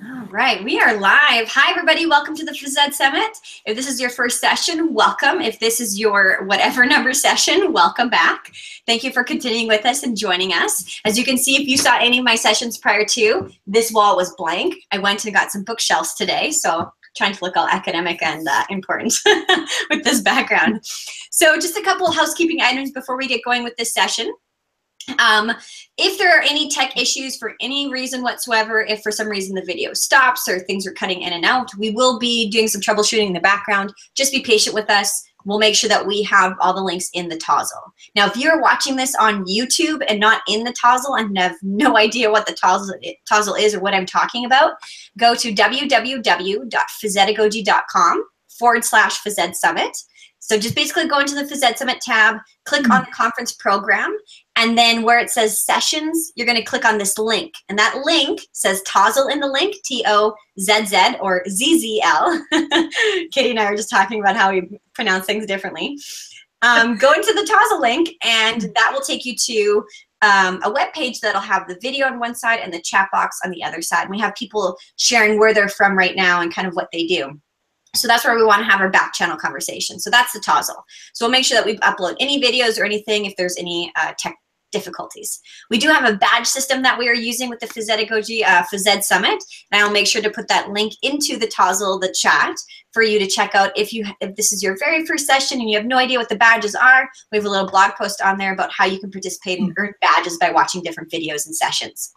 All right, we are live. Hi, everybody. Welcome to the Phys Ed Summit. If this is your first session, welcome. If this is your whatever number session, welcome back. Thank you for continuing with us and joining us. As you can see, if you saw any of my sessions prior to, this wall was blank. I went and got some bookshelves today, so trying to look all academic and important with this background. So just a couple of housekeeping items before we get going with this session. If there are any tech issues for any reason whatsoever, if for some reason the video stops or things are cutting in and out, we will be doing some troubleshooting in the background. Just be patient with us. We'll make sure that we have all the links in the Tozzle. Now, if you're watching this on YouTube and not in the Tozzle and have no idea what the Tozzle is or what I'm talking about, go to www.physedagogy.com/Phys Ed Summit. So just basically go into the Phys Ed Summit tab, click on the conference program, and then where it says sessions, you're going to click on this link. And that link says Tozzle in the link, T-O-Z-Z or Z-Z-L. Katie and I were just talking about how we pronounce things differently. Go into the Tozzle link, and that will take you to a web page that'll have the video on one side and the chat box on the other side. And we have people sharing where they're from right now and kind of what they do. So that's where we want to have our back channel conversation. So that's the Tozzle. So we'll make sure that we upload any videos or anything if there's any tech difficulties. We do have a badge system that we are using with the Physedagogy Phys Ed Summit, and I'll make sure to put that link into the Tozzle, the chat, for you to check out if this is your very first session and you have no idea what the badges are. We have a little blog post on there about how you can participate and earn badges by watching different videos and sessions.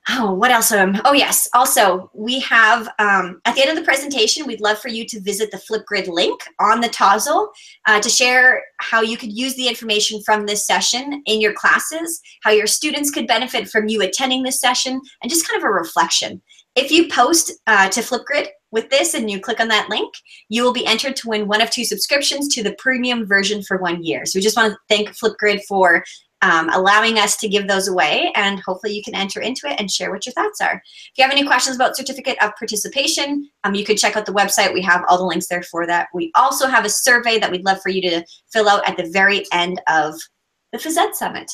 Oh, what else? Oh, yes. Also, we have, at the end of the presentation, we'd love for you to visit the Flipgrid link on the Tozzle to share how you could use the information from this session in your classes, how your students could benefit from you attending this session, and just kind of a reflection. If you post to Flipgrid with this and you click on that link, you will be entered to win one of 2 subscriptions to the premium version for 1 year. So we just want to thank Flipgrid for allowing us to give those away, and hopefully you can enter into it and share what your thoughts are. If you have any questions about certificate of participation, you can check out the website. We have all the links there for that. We also have a survey that we'd love for you to fill out at the very end of the Phys Ed Summit.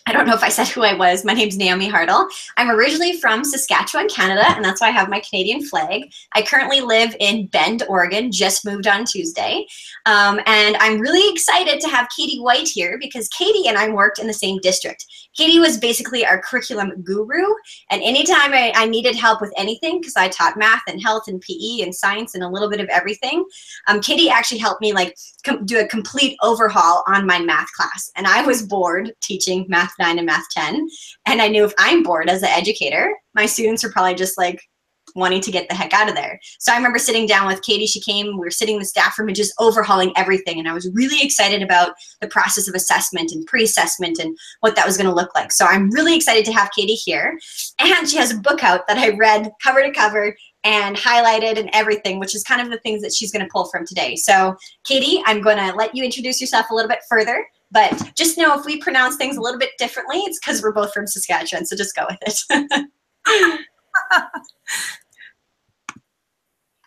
I don't know if I said who I was. My name's Naomi Hartle. I'm originally from Saskatchewan, Canada, and that's why I have my Canadian flag. I currently live in Bend, Oregon, just moved on Tuesday. And I'm really excited to have Katie White here because Katie and I worked in the same district. Katie was basically our curriculum guru, and anytime I needed help with anything, because I taught math and health and PE and science and a little bit of everything, Katie actually helped me do a complete overhaul on my math class. And I was bored teaching Math 9 and Math 10, and I knew if I'm bored as an educator, my students are probably just like wanting to get the heck out of there. So I remember sitting down with Katie. She came, we were sitting in the staff room and just overhauling everything. And I was really excited about the process of assessment and pre-assessment and what that was going to look like. So I'm really excited to have Katie here. And she has a book out that I read cover to cover and highlighted and everything, which is kind of the things that she's going to pull from today. So Katie, I'm going to let you introduce yourself a little bit further. But just know if we pronounce things a little bit differently, it's because we're both from Saskatchewan. So just go with it.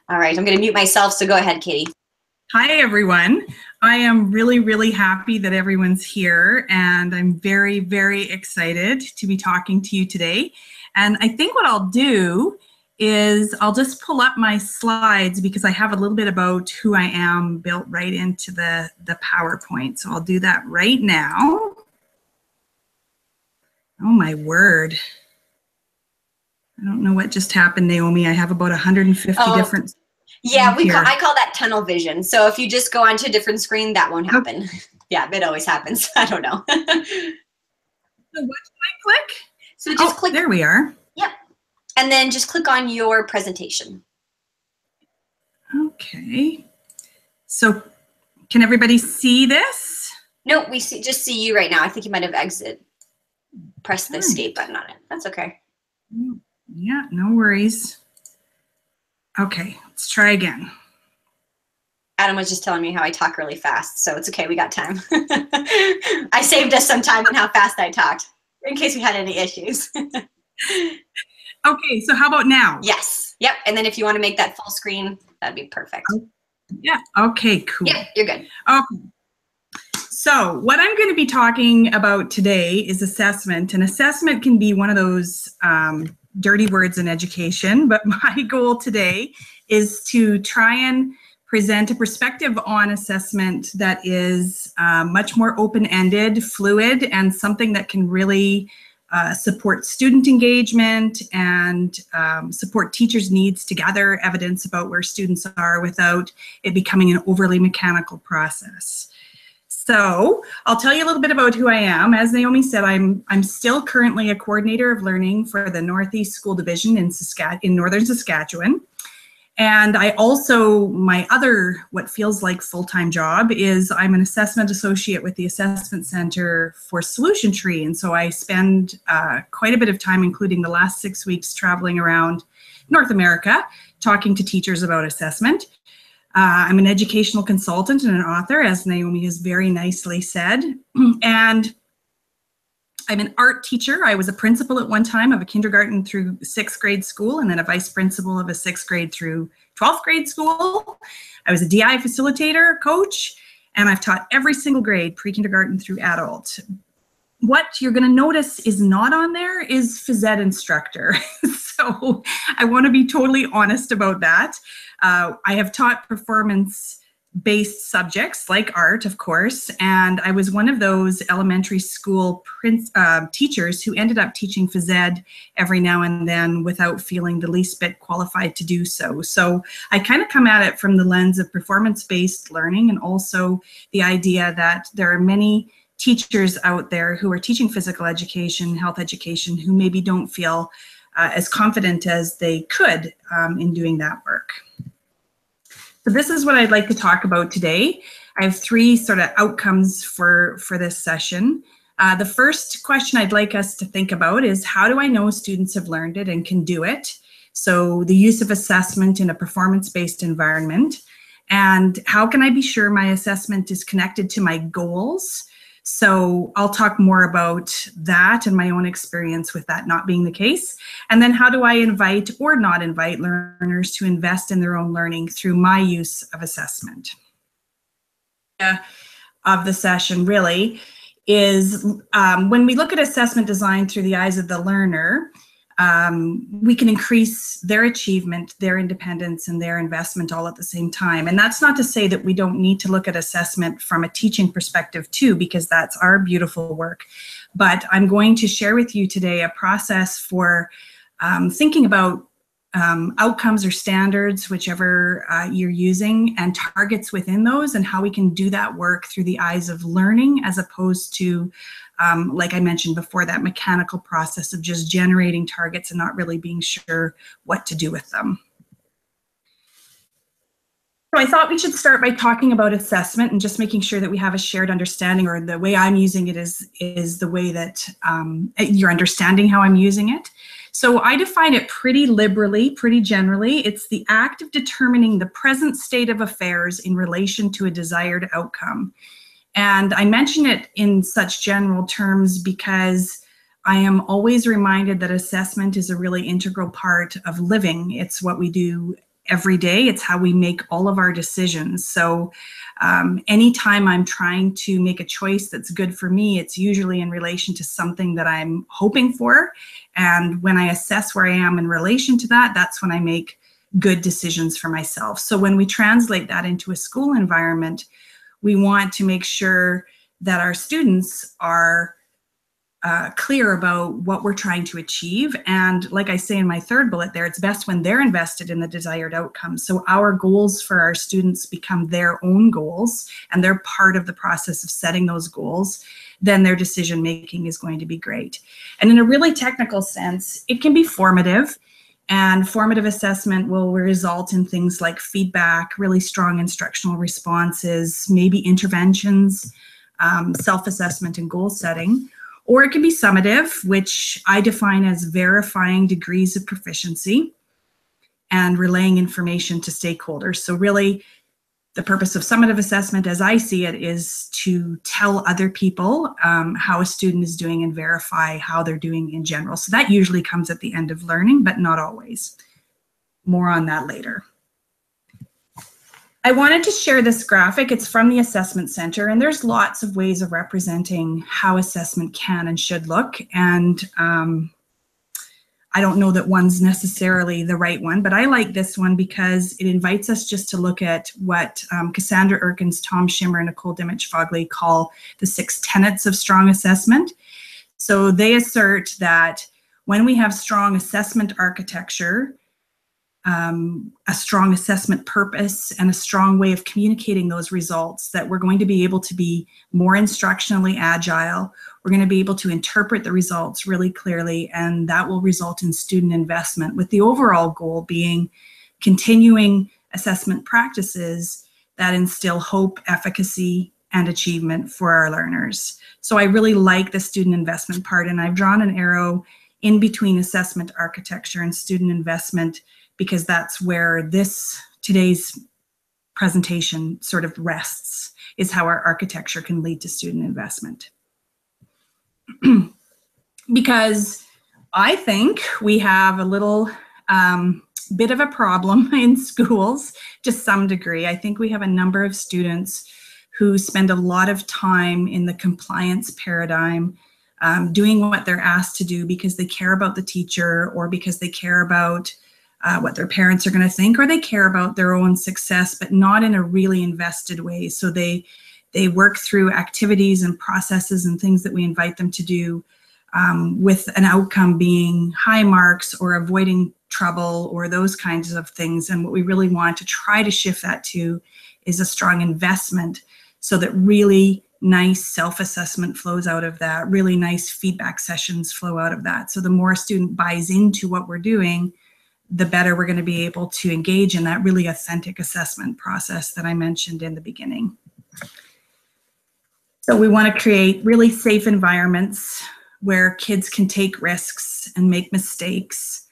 All right, I'm going to mute myself, so go ahead, Katie. Hi, everyone. I am really, really happy that everyone's here, and I'm very, very excited to be talking to you today. And I think what I'll do is I'll just pull up my slides because I have a little bit about who I am built right into the PowerPoint. So I'll do that right now. Oh, my word. I don't know what just happened, Naomi. I have about 150 different. Yeah, I call that tunnel vision. So if you just go onto a different screen, that won't happen. Okay. Yeah, it always happens. I don't know. So what do I click? So just click. There we are. Yep. And then just click on your presentation. Okay. So can everybody see this? No, we just see you right now. I think you might have pressed the escape button on it. That's okay. Yeah, no worries. Okay, let's try again. Adam was just telling me how I talk really fast, so it's okay, we got time. I saved us some time on how fast I talked, in case we had any issues. Okay, so how about now? Yes, yep, and then if you want to make that full screen, that'd be perfect. Yeah, okay, cool. Yeah, you're good. Okay. So what I'm going to be talking about today is assessment, and assessment can be one of those dirty words in education, but my goal today is to try and present a perspective on assessment that is much more open-ended, fluid, and something that can really support student engagement and support teachers' needs to gather evidence about where students are without it becoming an overly mechanical process. So I'll tell you a little bit about who I am. As Naomi said, I'm still currently a coordinator of learning for the Northeast School Division in Northern Saskatchewan. And I also, my other, what feels like full-time job is I'm an assessment associate with the Assessment Center for Solution Tree. And so I spend quite a bit of time, including the last 6 weeks, traveling around North America, talking to teachers about assessment. I'm an educational consultant and an author, as Naomi has very nicely said. And I'm an art teacher. I was a principal at one time of a kindergarten through 6th grade school, and then a vice principal of a 6th grade through 12th grade school. I was a DI facilitator, coach, and I've taught every single grade, pre-kindergarten through adult. What you're going to notice is not on there is phys ed instructor. So I want to be totally honest about that. I have taught performance-based subjects like art, of course, and I was one of those elementary school teachers who ended up teaching phys ed every now and then without feeling the least bit qualified to do so. So I kind of come at it from the lens of performance-based learning, and also the idea that there are many teachers out there who are teaching physical education, health education, who maybe don't feel as confident as they could in doing that work. So this is what I'd like to talk about today. I have 3 sort of outcomes for this session. The first question I'd like us to think about is, how do I know students have learned it and can do it? So the use of assessment in a performance-based environment. And how can I be sure my assessment is connected to my goals? So I'll talk more about that and my own experience with that not being the case. And then how do I invite or not invite learners to invest in their own learning through my use of assessment? Of the session really is when we look at assessment design through the eyes of the learner, we can increase their achievement, their independence, and their investment all at the same time. And that's not to say that we don't need to look at assessment from a teaching perspective too, because that's our beautiful work. But I'm going to share with you today a process for thinking about outcomes or standards, whichever you're using, and targets within those, and how we can do that work through the eyes of learning, as opposed to like I mentioned before, that mechanical process of just generating targets and not really being sure what to do with them. So I thought we should start by talking about assessment and just making sure that we have a shared understanding, or the way I'm using it is the way that you're understanding how I'm using it. So I define it pretty liberally, pretty generally. It's the act of determining the present state of affairs in relation to a desired outcome. And I mention it in such general terms because I am always reminded that assessment is a really integral part of living. It's what we do every day. It's how we make all of our decisions. So anytime I'm trying to make a choice that's good for me, it's usually in relation to something that I'm hoping for. And when I assess where I am in relation to that, that's when I make good decisions for myself. So when we translate that into a school environment, we want to make sure that our students are clear about what we're trying to achieve. And like I say in my 3rd bullet there, it's best when they're invested in the desired outcome. So our goals for our students become their own goals, and they're part of the process of setting those goals. Then their decision making is going to be great. And in a really technical sense, it can be formative. And formative assessment will result in things like feedback, really strong instructional responses, maybe interventions, self-assessment, and goal setting. Or it can be summative, which I define as verifying degrees of proficiency and relaying information to stakeholders. So really, the purpose of summative assessment, as I see it, is to tell other people how a student is doing and verify how they're doing in general. So that usually comes at the end of learning, but not always. More on that later. I wanted to share this graphic. It's from the Assessment Center, and there's lots of ways of representing how assessment can and should look. And I don't know that one's necessarily the right one, but I like this one because it invites us just to look at what Cassandra Erkins, Tom Schimmer, and Nicole Dimich-Fogley call the 6 tenets of strong assessment. So they assert that when we have strong assessment architecture, a strong assessment purpose, and a strong way of communicating those results, that we're going to be able to be more instructionally agile. We're going to be able to interpret the results really clearly, and that will result in student investment, with the overall goal being continuing assessment practices that instill hope, efficacy, and achievement for our learners. So I really like the student investment part, and I've drawn an arrow in between assessment architecture and student investment, because that's where today's presentation sort of rests, is how our architecture can lead to student investment. Because I think we have a little bit of a problem in schools to some degree. I think we have a number of students who spend a lot of time in the compliance paradigm, doing what they're asked to do because they care about the teacher, or because they care about what their parents are going to think, or they care about their own success, but not in a really invested way. So they work through activities and processes and things that we invite them to do, with an outcome being high marks or avoiding trouble or those kinds of things. And what we really want to try to shift that to is a strong investment, so that really nice self-assessment flows out of that, really nice feedback sessions flow out of that. So the more a student buys into what we're doing, the better we're going to be able to engage in that really authentic assessment process that I mentioned in the beginning. So we want to create really safe environments where kids can take risks and make mistakes,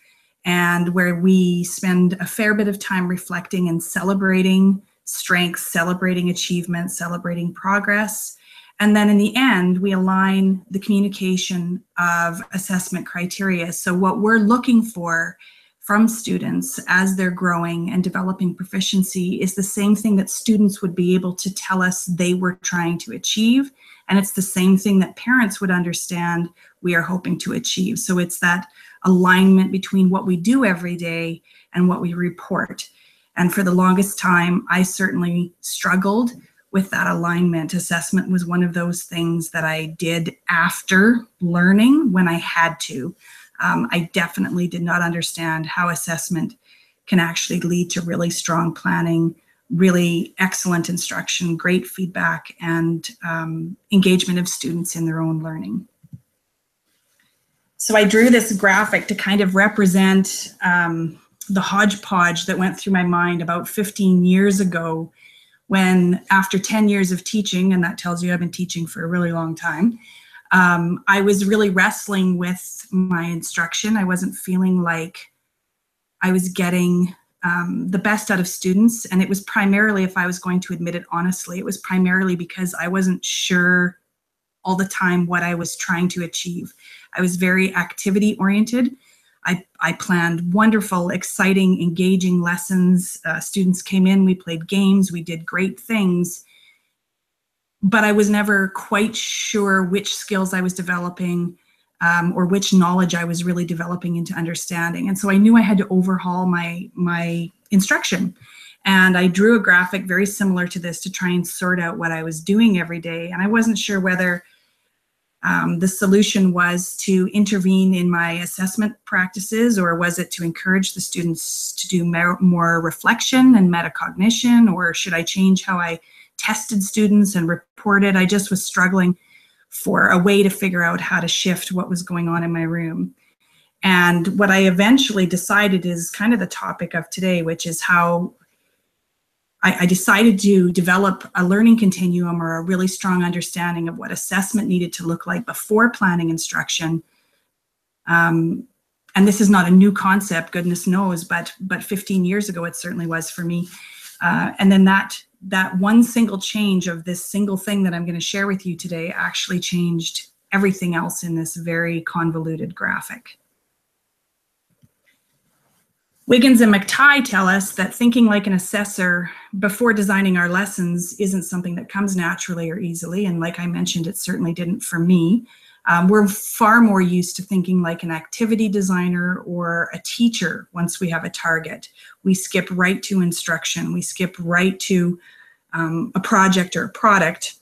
and where we spend a fair bit of time reflecting and celebrating strengths, celebrating achievements, celebrating progress. And then in the end, we align the communication of assessment criteria. So what we're looking for from students as they're growing and developing proficiency is the same thing that students would be able to tell us they were trying to achieve. And it's the same thing that parents would understand we are hoping to achieve. So it's that alignment between what we do every day and what we report. And for the longest time, I certainly struggled with that alignment. Assessment was one of those things that I did after learning when I had to. I definitely did not understand how assessment can actually lead to really strong planning, really excellent instruction, great feedback, and engagement of students in their own learning. So I drew this graphic to kind of represent the hodgepodge that went through my mind about 15 years ago, when after 10 years of teaching, and that tells you I've been teaching for a really long time, I was really wrestling with my instruction. I wasn't feeling like I was getting the best out of students. And it was primarily, if I was going to admit it honestly, it was primarily because I wasn't sure all the time what I was trying to achieve. I was very activity oriented. I planned wonderful, exciting, engaging lessons. Students came in, we played games, we did great things. But I was never quite sure which skills I was developing, or which knowledge I was really developing into understanding. And so I knew I had to overhaul my instruction. And I drew a graphic very similar to this to try and sort out what I was doing every day. And I wasn't sure whether the solution was to intervene in my assessment practices, or was it to encourage the students to do more reflection and metacognition, or should I change how I tested students and reported? I just was struggling for a way to figure out how to shift what was going on in my room. And what I eventually decided is kind of the topic of today, which is how I decided to develop a learning continuum, or a really strong understanding of what assessment needed to look like before planning instruction. And this is not a new concept, goodness knows, but 15 years ago it certainly was for me. And then that one single change of this single thing that I'm going to share with you today actually changed everything else in this very convoluted graphic. Wiggins and McTighe tell us that thinking like an assessor before designing our lessons isn't something that comes naturally or easily. And like I mentioned, it certainly didn't for me. We're far more used to thinking like an activity designer or a teacher once we have a target. We skip right to instruction. We skip right to a project or a product,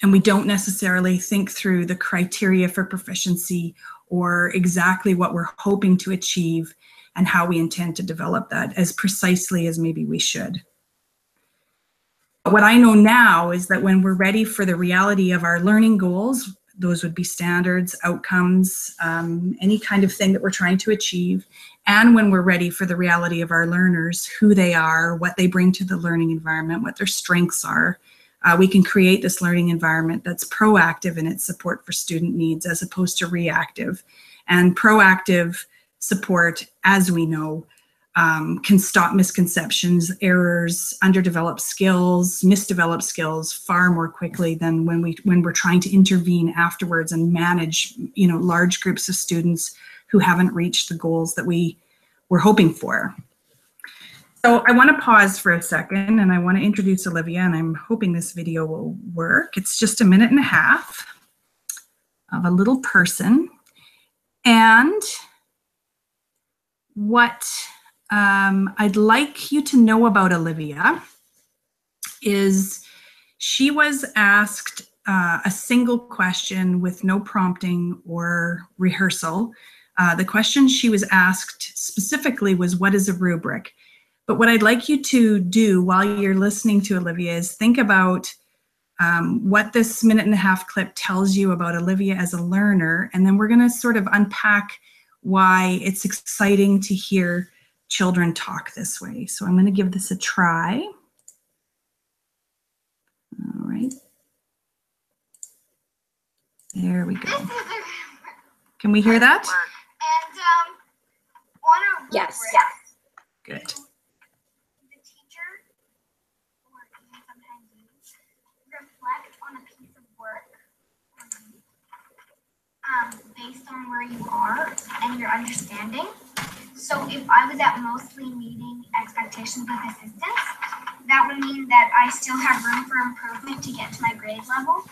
and we don't necessarily think through the criteria for proficiency or exactly what we're hoping to achieve and how we intend to develop that as precisely as maybe we should. What I know now is that when we're ready for the reality of our learning goals, those would be standards, outcomes, any kind of thing that we're trying to achieve. And when we're ready for the reality of our learners, who they are, what they bring to the learning environment, what their strengths are, we can create this learning environment that's proactive in its support for student needs as opposed to reactive. And proactive support, as we know, can stop misconceptions, errors, underdeveloped skills, misdeveloped skills far more quickly than when we're trying to intervene afterwards and manage, large groups of students who haven't reached the goals that we were hoping for. So I want to pause for a second and I want to introduce Olivia, and I'm hoping this video will work. It's just a minute and a half of a little person. And what I'd like you to know about Olivia is she was asked a single question with no prompting or rehearsal. The question she was asked specifically was, what is a rubric? But what I'd like you to do while you're listening to Olivia is think about what this minute and a half clip tells you about Olivia as a learner, and then we're going to sort of unpack why it's exciting to hear children talk this way. So I'm going to give this a try. All right. There we go. Can we hear that? And Yes. Good. the teacher, or even sometimes you, reflect on a piece of work based on where you are and your understanding. So if I was at mostly meeting expectations with assistance, that would mean that I still have room for improvement to get to my grade level,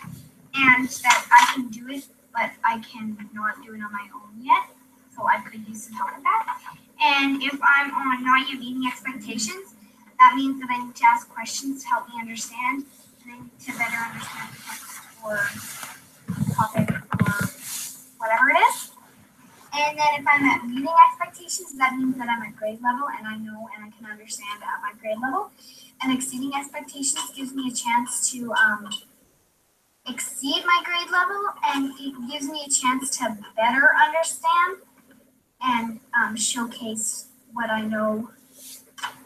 and that I can do it, but I cannot do it on my own yet. So I could use some help with that. And if I'm on not yet meeting expectations, that means that I need to ask questions to help me understand, and I need to better understand the text or topic or whatever it is. And then if I'm at meeting expectations, that means that I'm at grade level and I know and I can understand at my grade level. And exceeding expectations gives me a chance to exceed my grade level, and it gives me a chance to better understand and showcase what I know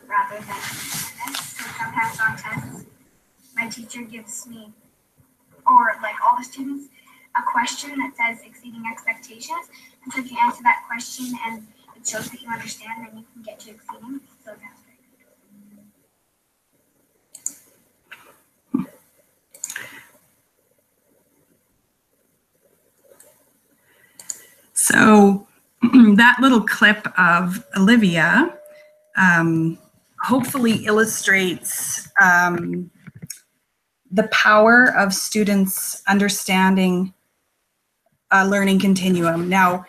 rather than this. So sometimes on tests, my teacher gives me, or like all the students, a question that says exceeding expectations. And so if you answer that question and it shows that you understand, then you can get to exceeding. So that's very good. So that little clip of Olivia hopefully illustrates the power of students understanding a learning continuum. Now,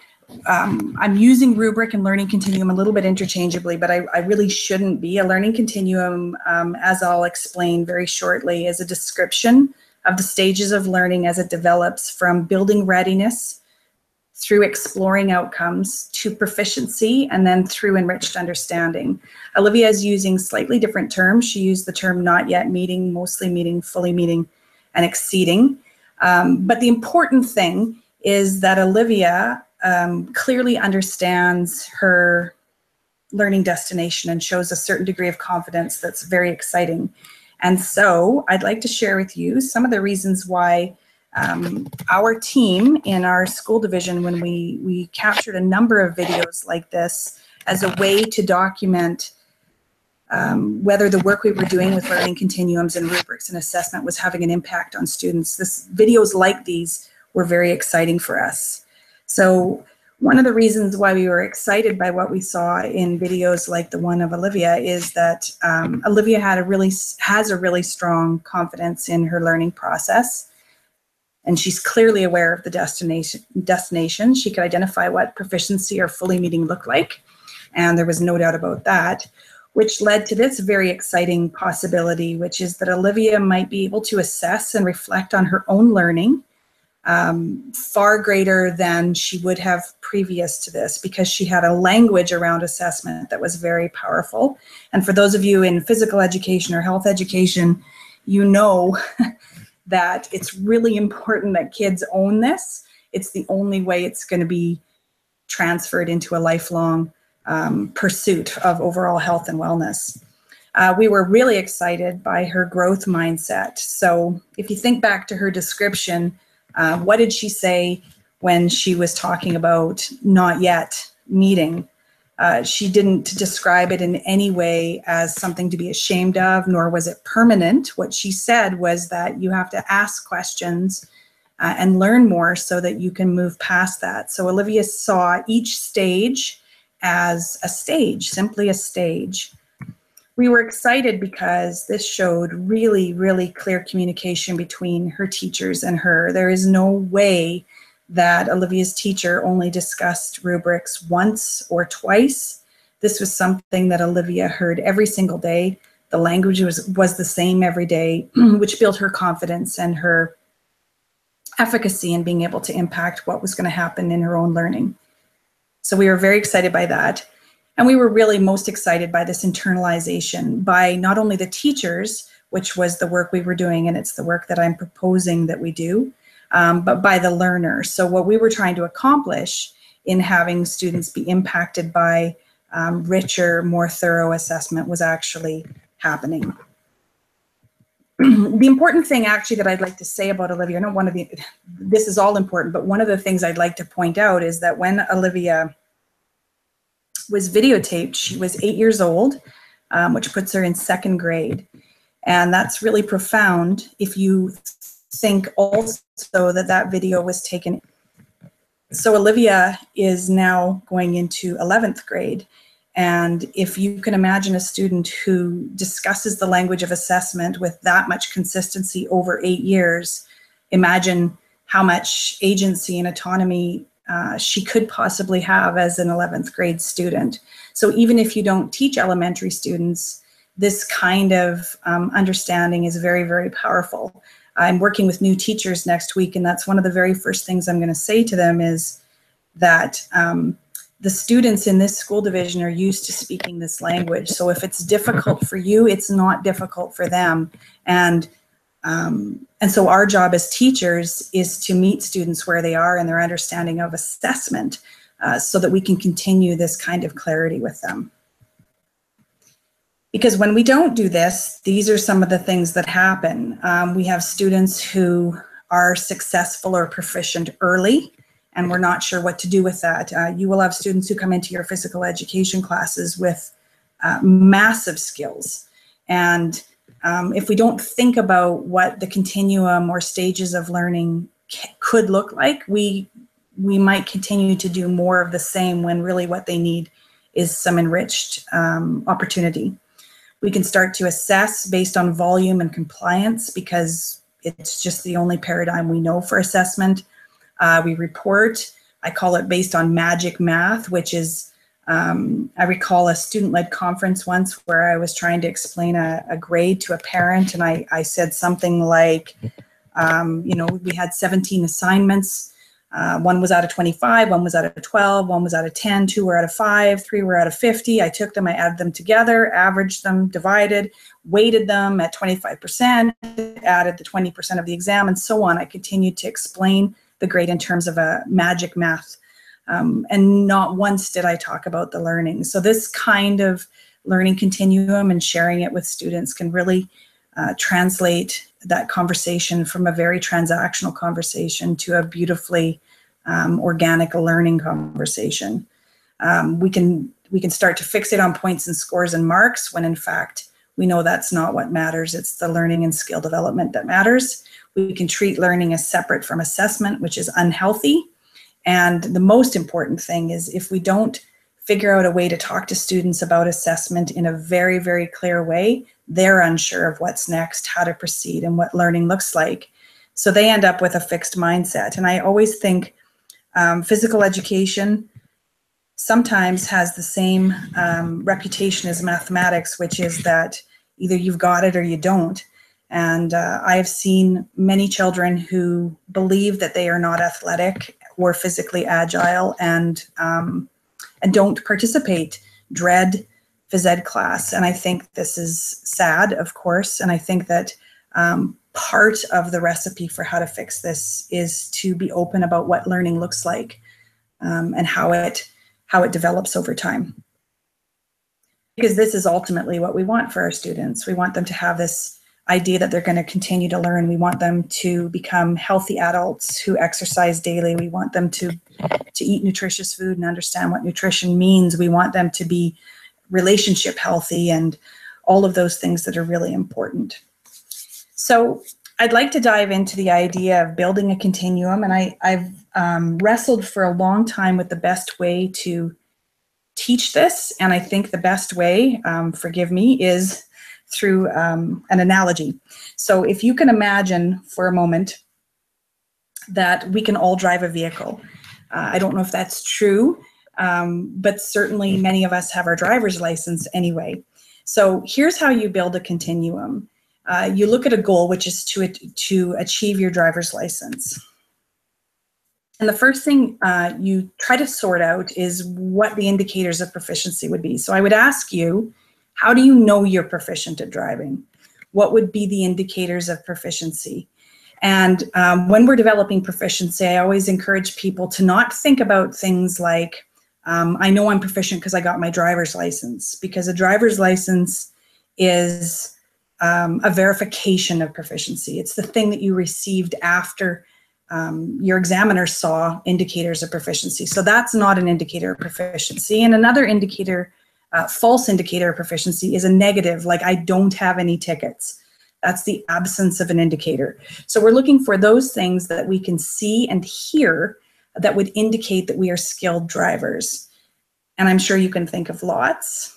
I'm using rubric and learning continuum a little bit interchangeably, but I really shouldn't be. A learning continuum, as I'll explain very shortly, is a description of the stages of learning as it develops from building readiness through exploring outcomes to proficiency and then through enriched understanding. Olivia is using slightly different terms. She used the term not yet meeting, mostly meeting, fully meeting, and exceeding. But the important thing is that Olivia clearly understands her learning destination and shows a certain degree of confidence that's very exciting. And so I'd like to share with you some of the reasons why our team in our school division, when we captured a number of videos like this as a way to document whether the work we were doing with learning continuums and rubrics and assessment was having an impact on students. Videos like these were very exciting for us. So one of the reasons why we were excited by what we saw in videos like the one of Olivia is that Olivia has a really strong confidence in her learning process. And she's clearly aware of the destination. She could identify what proficiency or fully meeting looked like. And there was no doubt about that, which led to this very exciting possibility, which is that Olivia might be able to assess and reflect on her own learning far greater than she would have previous to this, because she had a language around assessment that was very powerful. And for those of you in physical education or health education, you know that it's really important that kids own this. It's the only way it's going to be transferred into a lifelong pursuit of overall health and wellness. We were really excited by her growth mindset. So if you think back to her description, what did she say when she was talking about not yet meeting? She didn't describe it in any way as something to be ashamed of, nor was it permanent. What she said was that you have to ask questions and learn more so that you can move past that. So Olivia saw each stage as a stage, simply a stage. We were excited because this showed really, really clear communication between her teachers and her. There is no way that Olivia's teacher only discussed rubrics once or twice. This was something that Olivia heard every single day. The language was the same every day, which built her confidence and her efficacy in being able to impact what was going to happen in her own learning. So we were very excited by that. And we were really most excited by this internalization by not only the teachers, which was the work we were doing, and it's the work that I'm proposing that we do, but by the learner. So what we were trying to accomplish in having students be impacted by richer, more thorough assessment was actually happening. The important thing actually that I'd like to say about Olivia, this is all important, but one of the things I'd like to point out is that when Olivia was videotaped, she was 8 years old, which puts her in 2nd grade. And that's really profound if you think also that video was taken. So Olivia is now going into 11th grade. And if you can imagine a student who discusses the language of assessment with that much consistency over 8 years, imagine how much agency and autonomy she could possibly have as an 11th grade student. So even if you don't teach elementary students, this kind of understanding is very, very powerful. I'm working with new teachers next week, and that's one of the very first things I'm going to say to them is that the students in this school division are used to speaking this language. So if it's difficult for you, it's not difficult for them. And so our job as teachers is to meet students where they are in their understanding of assessment so that we can continue this kind of clarity with them. Because when we don't do this, these are some of the things that happen. We have students who are successful or proficient early, and we're not sure what to do with that. You will have students who come into your physical education classes with massive skills. And if we don't think about what the continuum or stages of learning could look like, we might continue to do more of the same when really what they need is some enriched opportunity. We can start to assess based on volume and compliance because it's just the only paradigm we know for assessment. We report, I call it based on magic math, which is, I recall a student-led conference once where I was trying to explain a grade to a parent, and I said something like, we had 17 assignments. One was out of 25, one was out of 12, one was out of 10, 2 were out of 5, 3 were out of 50. I took them, I added them together, averaged them, divided, weighted them at 25%, added the 20% of the exam, and so on. I continued to explain the grade in terms of a magic math. And not once did I talk about the learning. So this kind of learning continuum and sharing it with students can really translate that conversation from a very transactional conversation to a beautifully organic learning conversation. We can start to fixate on points and scores and marks when in fact we know that's not what matters. It's the learning and skill development that matters. We can treat learning as separate from assessment, which is unhealthy. And the most important thing is if we don't figure out a way to talk to students about assessment in a very, very clear way, they're unsure of what's next, how to proceed, and what learning looks like. So they end up with a fixed mindset. And I always think physical education sometimes has the same reputation as mathematics, which is that either you've got it or you don't. And I have seen many children who believe that they are not athletic or physically agile and don't participate, dread phys ed class. And I think this is sad, of course. And I think that part of the recipe for how to fix this is to be open about what learning looks like and how it develops over time. Because this is ultimately what we want for our students. We want them to have this idea that they're going to continue to learn. We want them to become healthy adults who exercise daily. We want them to eat nutritious food and understand what nutrition means. We want them to be relationship healthy and all of those things that are really important. So I'd like to dive into the idea of building a continuum, and I've wrestled for a long time with the best way to teach this, and I think the best way, forgive me, is through an analogy. So if you can imagine for a moment that we can all drive a vehicle. I don't know if that's true, but certainly many of us have our driver's license anyway. So here's how you build a continuum. You look at a goal, which is to achieve your driver's license. And the first thing you try to sort out is what the indicators of proficiency would be. So I would ask you, how do you know you're proficient at driving? What would be the indicators of proficiency? And when we're developing proficiency, I always encourage people to not think about things like, I know I'm proficient because I got my driver's license, because a driver's license is a verification of proficiency. It's the thing that you received after your examiner saw indicators of proficiency. So that's not an indicator of proficiency. And another indicator, false indicator of proficiency, is a negative, like I don't have any tickets. That's the absence of an indicator. So we're looking for those things that we can see and hear that would indicate that we are skilled drivers. And I'm sure you can think of lots.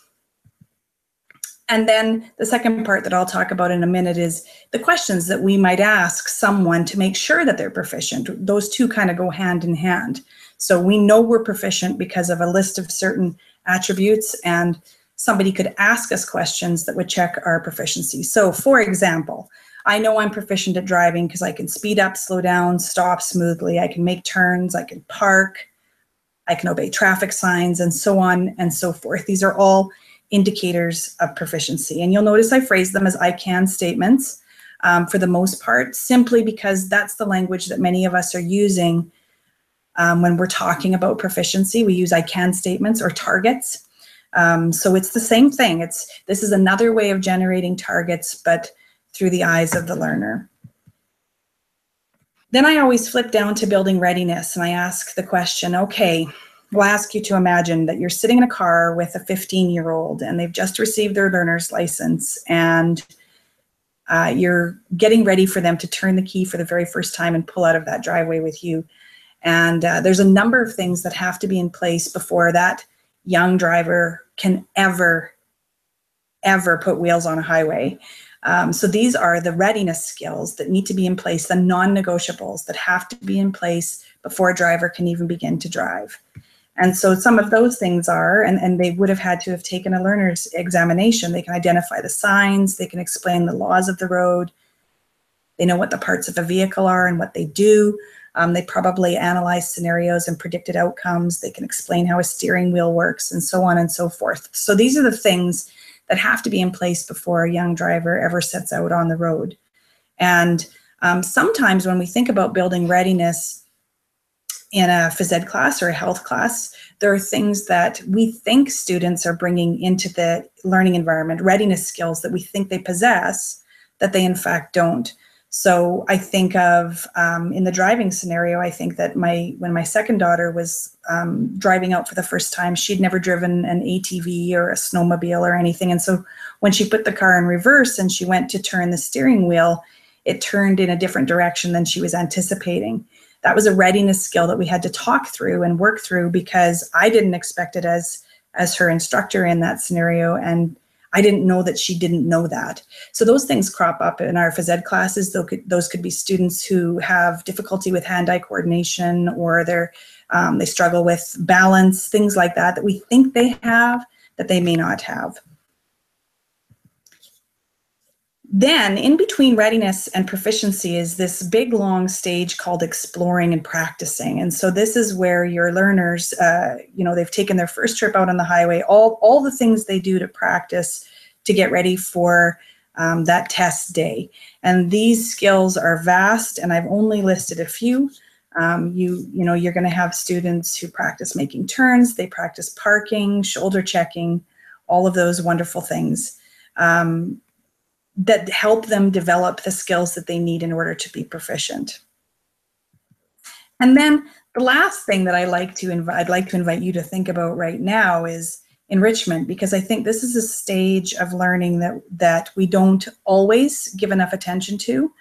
And then the second part that I'll talk about in a minute is the questions that we might ask someone to make sure that they're proficient. Those two kind of go hand in hand. So we know we're proficient because of a list of certain attributes, and somebody could ask us questions that would check our proficiency. So for example, I know I'm proficient at driving because I can speed up, slow down, stop smoothly. I can make turns, I can park, I can obey traffic signs, and so on and so forth. These are all indicators of proficiency. And you'll notice I phrase them as I can statements for the most part, simply because that's the language that many of us are using when we're talking about proficiency. We use I can statements or targets. So it's the same thing. This is another way of generating targets, but through the eyes of the learner. Then I always flip down to building readiness, and I ask the question, okay, we'll ask you to imagine that you're sitting in a car with a 15-year-old and they've just received their learner's license, and you're getting ready for them to turn the key for the very first time and pull out of that driveway with you. And there's a number of things that have to be in place before that young driver can ever put wheels on a highway. So these are the readiness skills that need to be in place, the non-negotiables that have to be in place before a driver can even begin to drive. And so some of those things are, and they would have had to have taken a learner's examination. They can identify the signs, they can explain the laws of the road, they know what the parts of a vehicle are and what they do. They probably analyze scenarios and predicted outcomes. They can explain how a steering wheel works and so on and so forth. So these are the things that have to be in place before a young driver ever sets out on the road. And sometimes when we think about building readiness in a phys ed class or a health class, there are things that we think students are bringing into the learning environment, readiness skills that we think they possess, that they in fact don't. So I think of, in the driving scenario, I think that when my second daughter was driving out for the first time, she'd never driven an ATV or a snowmobile or anything. And so when she put the car in reverse and she went to turn the steering wheel, it turned in a different direction than she was anticipating. That was a readiness skill that we had to talk through and work through, because I didn't expect it as her instructor in that scenario. And I didn't know that she didn't know that. So those things crop up in our phys ed classes. Those could be students who have difficulty with hand-eye coordination, or they struggle with balance, things like that, that we think they have, that they may not have. Then in between readiness and proficiency is this big long stage called exploring and practicing. And so this is where your learners, they've taken their first trip out on the highway, all the things they do to practice to get ready for that test day. And these skills are vast, and I've only listed a few. You're going to have students who practice making turns, they practice parking, shoulder checking, all of those wonderful things that help them develop the skills that they need in order to be proficient. And then the last thing that I'd like to invite you to think about right now is enrichment, because I think this is a stage of learning that we don't always give enough attention to,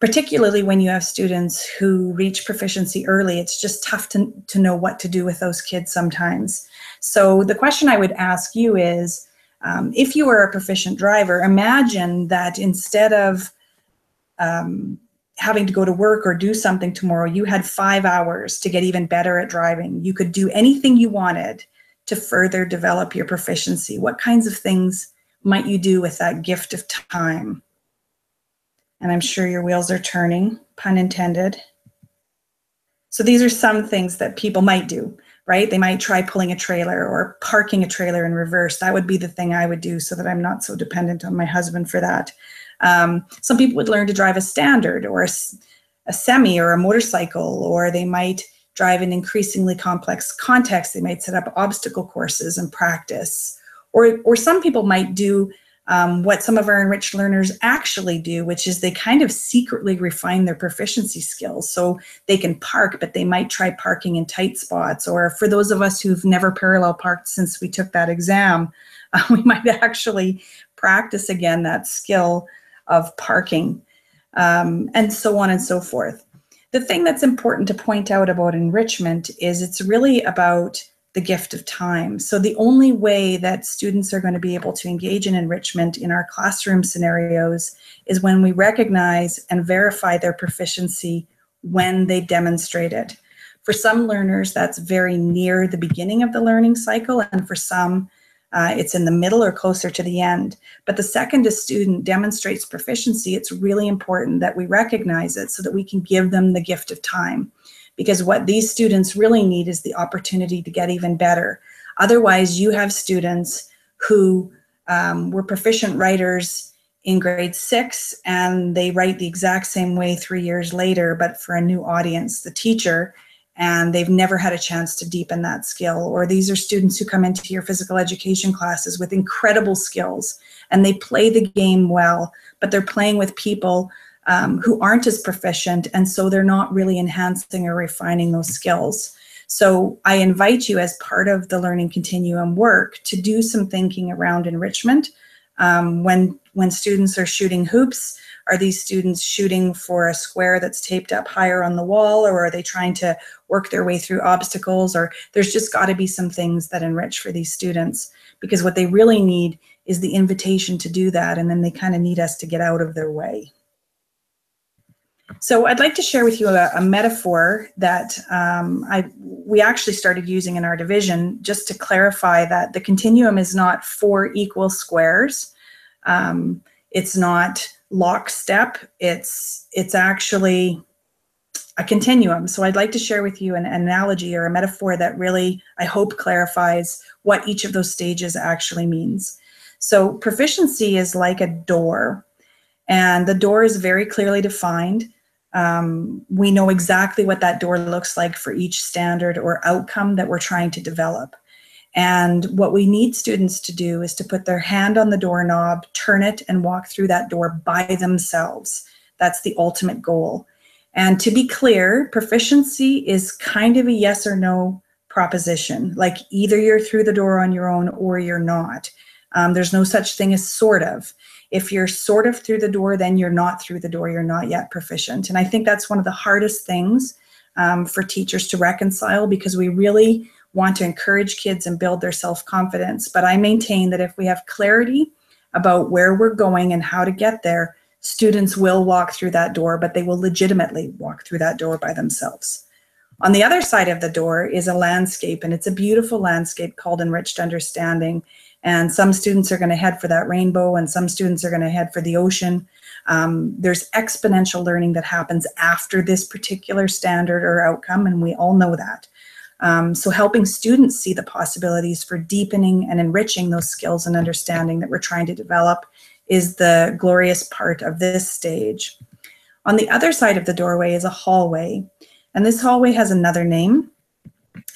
particularly when you have students who reach proficiency early. It's just tough to know what to do with those kids sometimes. So the question I would ask you is, if you were a proficient driver, imagine that instead of having to go to work or do something tomorrow, you had 5 hours to get even better at driving. You could do anything you wanted to further develop your proficiency. What kinds of things might you do with that gift of time? And I'm sure your wheels are turning, pun intended. So these are some things that people might do, right? They might try pulling a trailer or parking a trailer in reverse. That would be the thing I would do so that I'm not so dependent on my husband for that. Some people would learn to drive a standard or a semi or a motorcycle, or they might drive in increasingly complex contexts. They might set up obstacle courses and practice. Or some people might do what some of our enriched learners actually do, which is they kind of secretly refine their proficiency skills. So they can park, but they might try parking in tight spots. Or for those of us who've never parallel parked since we took that exam, we might actually practice again that skill of parking, and so on and so forth. The thing that's important to point out about enrichment is it's really about the gift of time. So the only way that students are going to be able to engage in enrichment in our classroom scenarios is when we recognize and verify their proficiency when they demonstrate it. For some learners, that's very near the beginning of the learning cycle, and for some, it's in the middle or closer to the end. But the second a student demonstrates proficiency, it's really important that we recognize it so that we can give them the gift of time. Because what these students really need is the opportunity to get even better. Otherwise, you have students who were proficient writers in grade 6, and they write the exact same way 3 years later, but for a new audience, the teacher, and they've never had a chance to deepen that skill. Or these are students who come into your physical education classes with incredible skills, and they play the game well, but they're playing with people who aren't as proficient, and so they're not really enhancing or refining those skills. So I invite you, as part of the learning continuum work, to do some thinking around enrichment. When students are shooting hoops, are these students shooting for a square that's taped up higher on the wall, or are they trying to work their way through obstacles? Or there's just got to be some things that enrich for these students, because what they really need is the invitation to do that, and then they kind of need us to get out of their way. So I'd like to share with you a metaphor that we actually started using in our division, just to clarify that the continuum is not 4 equal squares. It's not lockstep. It's actually a continuum. So I'd like to share with you an analogy or a metaphor that really, I hope, clarifies what each of those stages actually means. So proficiency is like a door, and the door is very clearly defined. We know exactly what that door looks like for each standard or outcome that we're trying to develop. And what we need students to do is to put their hand on the doorknob, turn it, and walk through that door by themselves. That's the ultimate goal. And to be clear, proficiency is kind of a yes or no proposition. Like, either you're through the door on your own or you're not. There's no such thing as sort of. If you're sort of through the door, then you're not through the door. You're not yet proficient. And I think that's one of the hardest things for teachers to reconcile, because we really want to encourage kids and build their self-confidence. But I maintain that if we have clarity about where we're going and how to get there, students will walk through that door, but they will legitimately walk through that door by themselves. On the other side of the door is a landscape, and it's a beautiful landscape called Enriched Understanding. And some students are going to head for that rainbow, and some students are going to head for the ocean. There's exponential learning that happens after this particular standard or outcome, and we all know that. So helping students see the possibilities for deepening and enriching those skills and understanding that we're trying to develop is the glorious part of this stage. On the other side of the doorway is a hallway, and this hallway has another name.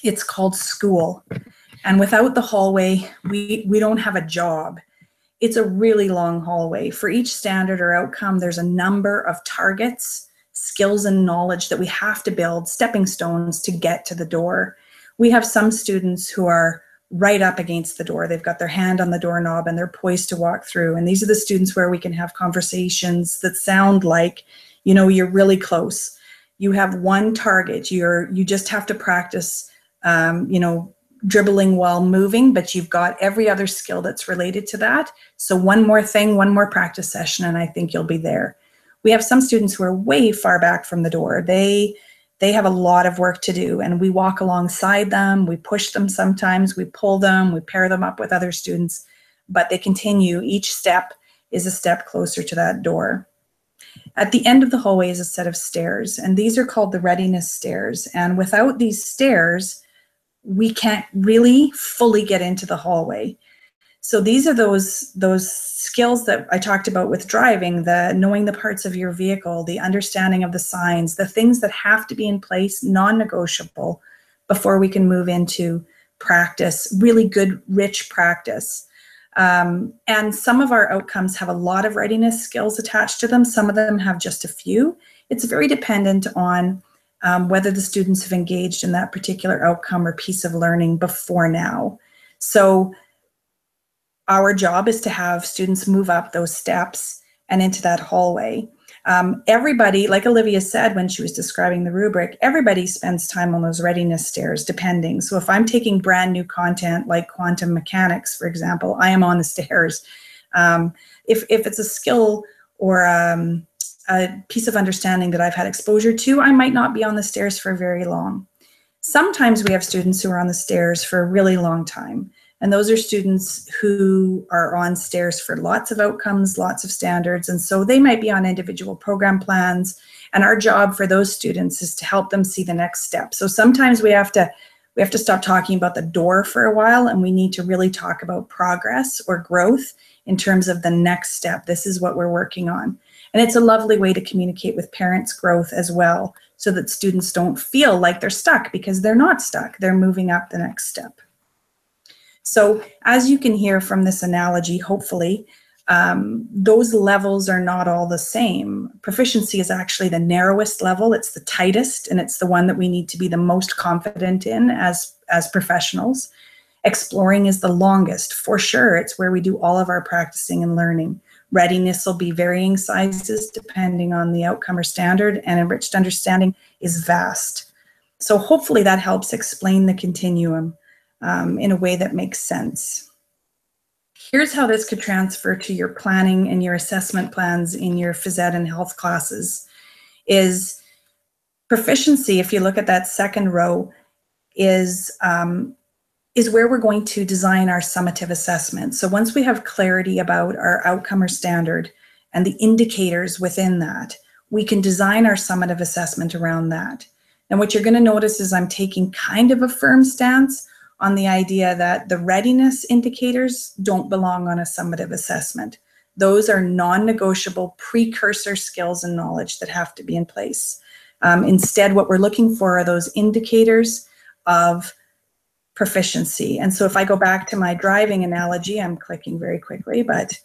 It's called school. And without the hallway, we don't have a job. It's a really long hallway. For each standard or outcome, there's a number of targets, skills, and knowledge that we have to build, stepping stones to get to the door. We have some students who are right up against the door. They've got their hand on the doorknob and they're poised to walk through. And these are the students where we can have conversations that sound like, you know, you're really close. You have one target. You just have to practice, you know, dribbling while moving, but you've got every other skill that's related to that. So one more thing, one more practice session, and I think you'll be there. We have some students who are way far back from the door. They have a lot of work to do, and we walk alongside them, we push them sometimes, we pull them, we pair them up with other students, but they continue. Each step is a step closer to that door. At the end of the hallway is a set of stairs, and these are called the Readiness stairs. And without these stairs, we can't really fully get into the hallway. So these are those skills that I talked about with driving, the knowing the parts of your vehicle, the understanding of the signs, the things that have to be in place, non-negotiable, before we can move into practice, really good, rich practice. And some of our outcomes have a lot of readiness skills attached to them. Some of them have just a few. It's very dependent on whether the students have engaged in that particular outcome or piece of learning before now. So our job is to have students move up those steps and into that hallway. Everybody, like Olivia said when she was describing the rubric, everybody spends time on those readiness stairs, depending. So if I'm taking brand new content like quantum mechanics, for example, I am on the stairs. If it's a skill or a piece of understanding that I've had exposure to, I might not be on the stairs for very long. Sometimes we have students who are on the stairs for a really long time. And those are students who are on stairs for lots of outcomes, lots of standards. And so they might be on individual program plans. And our job for those students is to help them see the next step. So sometimes we have to stop talking about the door for a while, and we need to really talk about progress or growth in terms of the next step. This is what we're working on. And it's a lovely way to communicate with parents' growth as well, so that students don't feel like they're stuck, because they're not stuck. They're moving up the next step. So as you can hear from this analogy, hopefully, those levels are not all the same. Proficiency is actually the narrowest level. It's the tightest, and it's the one that we need to be the most confident in as professionals. Exploring is the longest, for sure. It's where we do all of our practicing and learning. Readiness will be varying sizes depending on the outcome or standard, and enriched understanding is vast. So hopefully that helps explain the continuum in a way that makes sense. Here's how this could transfer to your planning and your assessment plans in your phys ed and health classes. Is proficiency, if you look at that second row, is where we're going to design our summative assessment. So once we have clarity about our outcome or standard and the indicators within that, we can design our summative assessment around that. And what you're going to notice is I'm taking kind of a firm stance on the idea that the readiness indicators don't belong on a summative assessment. Those are non-negotiable precursor skills and knowledge that have to be in place. Instead, what we're looking for are those indicators of proficiency. And so if I go back to my driving analogy, I'm clicking very quickly, but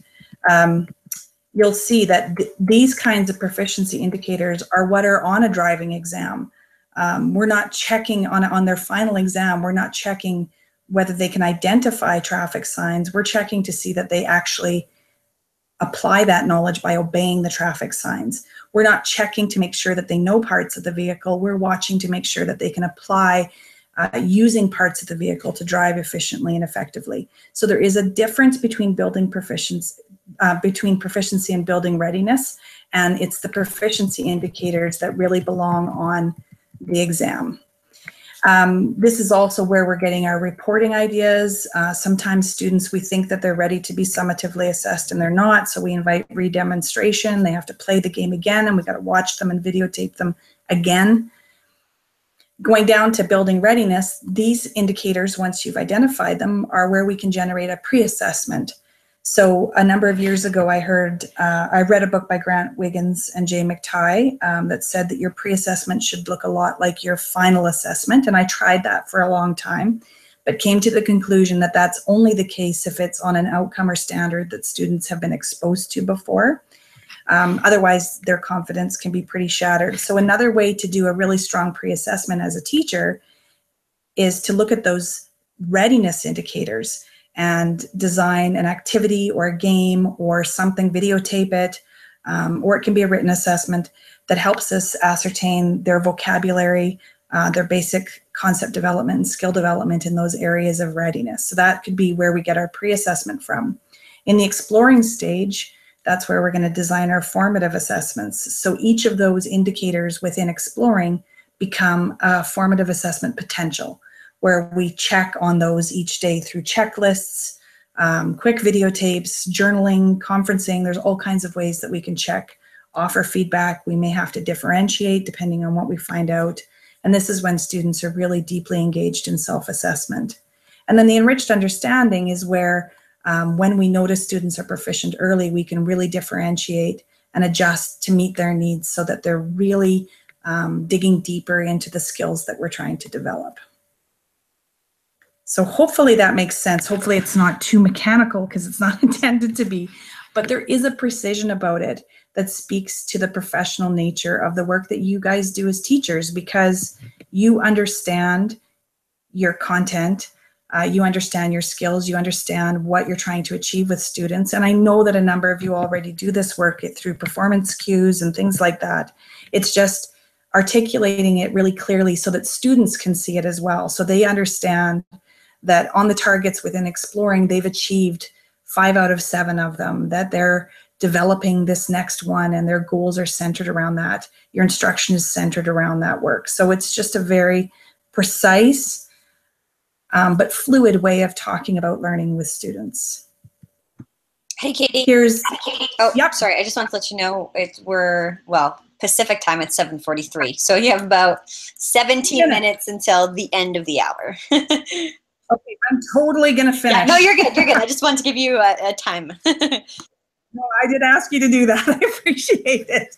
you'll see that these kinds of proficiency indicators are what are on a driving exam. We're not checking on their final exam, we're not checking whether they can identify traffic signs. We're checking to see that they actually apply that knowledge by obeying the traffic signs. We're not checking to make sure that they know parts of the vehicle. We're watching to make sure that they can apply using parts of the vehicle to drive efficiently and effectively. So there is a difference between building proficiency, and building readiness, and it's the proficiency indicators that really belong on the exam. This is also where we're getting our reporting ideas. Sometimes students, we think that they're ready to be summatively assessed and they're not, so we invite redemonstration. They have to play the game again, and we got to watch them and videotape them again. Going down to building readiness, these indicators, once you've identified them, are where we can generate a pre-assessment. So a number of years ago, I read a book by Grant Wiggins and Jay McTighe that said that your pre-assessment should look a lot like your final assessment. And I tried that for a long time, but came to the conclusion that that's only the case if it's on an outcome or standard that students have been exposed to before. Otherwise, their confidence can be pretty shattered. So another way to do a really strong pre-assessment as a teacher is to look at those readiness indicators and design an activity or a game or something, videotape it, or it can be a written assessment that helps us ascertain their vocabulary, their basic concept development and skill development in those areas of readiness. So that could be where we get our pre-assessment from. In the exploring stage, that's where we're going to design our formative assessments. So each of those indicators within exploring become a formative assessment potential, where we check on those each day through checklists, quick videotapes, journaling, conferencing. There's all kinds of ways that we can check, offer feedback. We may have to differentiate depending on what we find out. And this is when students are really deeply engaged in self-assessment. And then the enriched understanding is where when we notice students are proficient early, we can really differentiate and adjust to meet their needs so that they're really digging deeper into the skills that we're trying to develop. So hopefully that makes sense. Hopefully it's not too mechanical, because it's not intended to be, but there is a precision about it that speaks to the professional nature of the work that you guys do as teachers, because you understand your content, you understand your skills, you understand what you're trying to achieve with students. And I know that a number of you already do this work through performance cues and things like that. It's just articulating it really clearly so that students can see it as well. So they understand that on the targets within exploring, they've achieved 5 out of 7 of them, that they're developing this next one and their goals are centered around that. Your instruction is centered around that work. So it's just a very precise but fluid way of talking about learning with students. Hey, Katie. Here's, oh, yep. Sorry, I just want to let you know well, Pacific time, it's 7:43. So you have about 17 minutes until the end of the hour. Okay, I'm totally going to finish. Yeah, no, you're good. You're good. I just wanted to give you a time. No, I did ask you to do that. I appreciate it.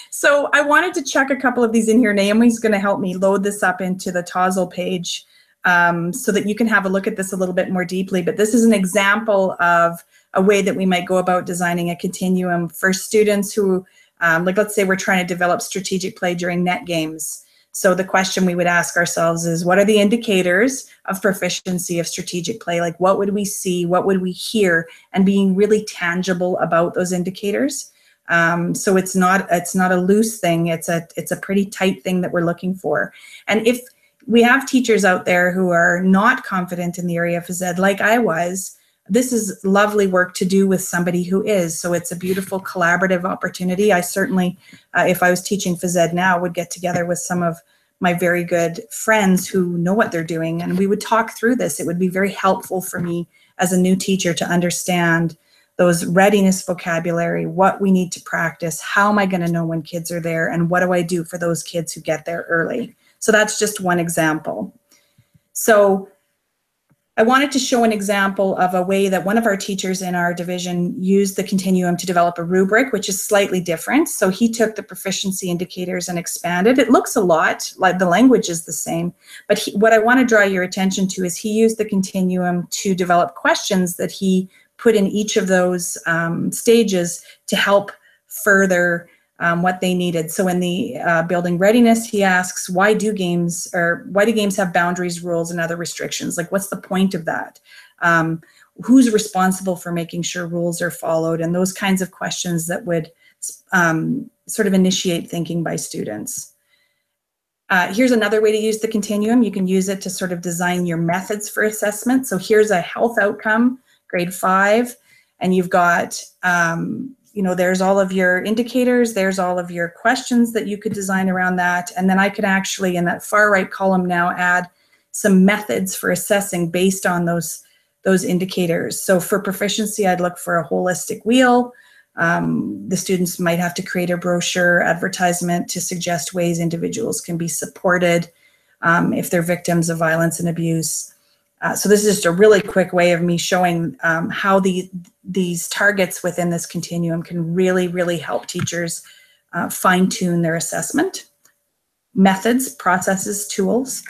So I wanted to check a couple of these in here. Naomi's going to help me load this up into the Tozzle page so that you can have a look at this a little bit more deeply. But this is an example of a way that we might go about designing a continuum for students who, like let's say we're trying to develop strategic play during net games. So the question we would ask ourselves is, what are the indicators of proficiency of strategic play? Like, what would we see? What would we hear? And being really tangible about those indicators. So it's not a loose thing. It's a pretty tight thing that we're looking for. And if we have teachers out there who are not confident in the area of phys ed, like I was, this is lovely work to do with somebody who is. So it's a beautiful collaborative opportunity. I certainly, if I was teaching phys ed now, would get together with some of my very good friends who know what they're doing, and we would talk through this. It would be very helpful for me as a new teacher to understand those readiness vocabulary, what we need to practice, how am I going to know when kids are there, and what do I do for those kids who get there early. So that's just one example. So I wanted to show an example of a way that one of our teachers in our division used the continuum to develop a rubric, which is slightly different. So he took the proficiency indicators and expanded. It looks a lot like the language is the same, but what I want to draw your attention to is he used the continuum to develop questions that he put in each of those stages to help further what they needed. So in the building readiness, he asks, why do games have boundaries, rules, and other restrictions? Like, what's the point of that? Who's responsible for making sure rules are followed? And those kinds of questions that would sort of initiate thinking by students. Here's another way to use the continuum. You can use it to sort of design your methods for assessment. So here's a health outcome, grade 5, and you've got, there's all of your indicators, there's all of your questions that you could design around that. And then I could actually, in that far right column now, add some methods for assessing based on those indicators. So for proficiency, I'd look for a holistic wheel. The students might have to create a brochure advertisement to suggest ways individuals can be supported if they're victims of violence and abuse. So this is just a really quick way of me showing how these targets within this continuum can really, really help teachers fine-tune their assessment. Methods, processes, tools.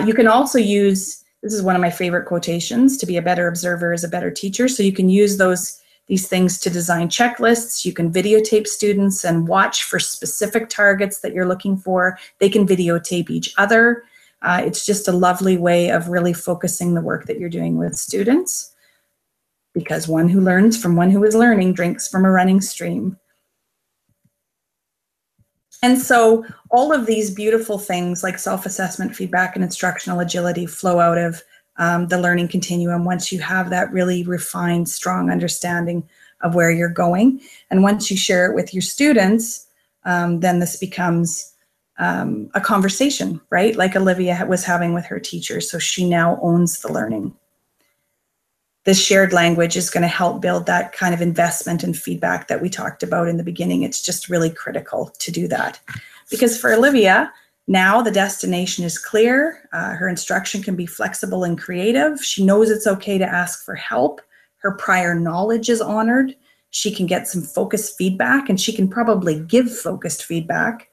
You can also use, this is one of my favorite quotations, to be a better observer is a better teacher. So you can use these things to design checklists. You can videotape students and watch for specific targets that you're looking for. They can videotape each other. It's just a lovely way of really focusing the work that you're doing with students, because one who learns from one who is learning drinks from a running stream. And so all of these beautiful things like self-assessment, feedback, and instructional agility flow out of the learning continuum once you have that really refined, strong understanding of where you're going. And once you share it with your students, then this becomes a conversation, right? Like Olivia was having with her teacher. So she now owns the learning. This shared language is going to help build that kind of investment and feedback that we talked about in the beginning. It's just really critical to do that. Because for Olivia, now the destination is clear. Her instruction can be flexible and creative. She knows it's okay to ask for help. Her prior knowledge is honored. She can get some focused feedback, and she can probably give focused feedback.